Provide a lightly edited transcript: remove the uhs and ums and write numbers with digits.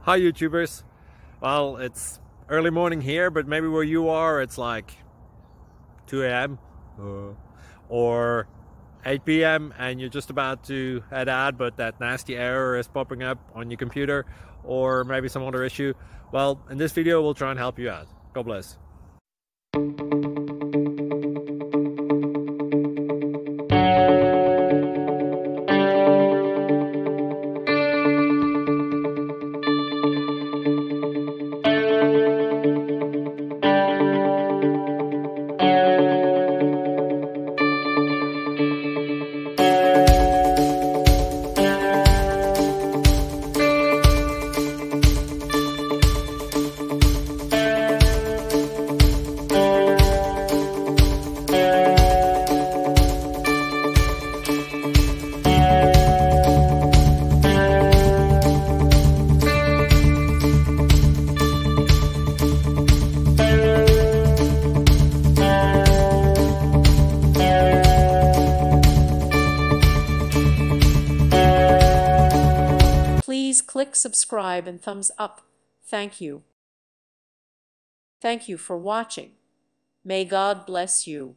Hi YouTubers. Well, it's early morning here, but maybe where you are it's like 2 a.m. or 8 p.m. and you're just about to head out, but that nasty error is popping up on your computer, or maybe some other issue. Well, in this video we'll try and help you out. God bless. Please click subscribe and thumbs up. Thank you. Thank you for watching. May God bless you.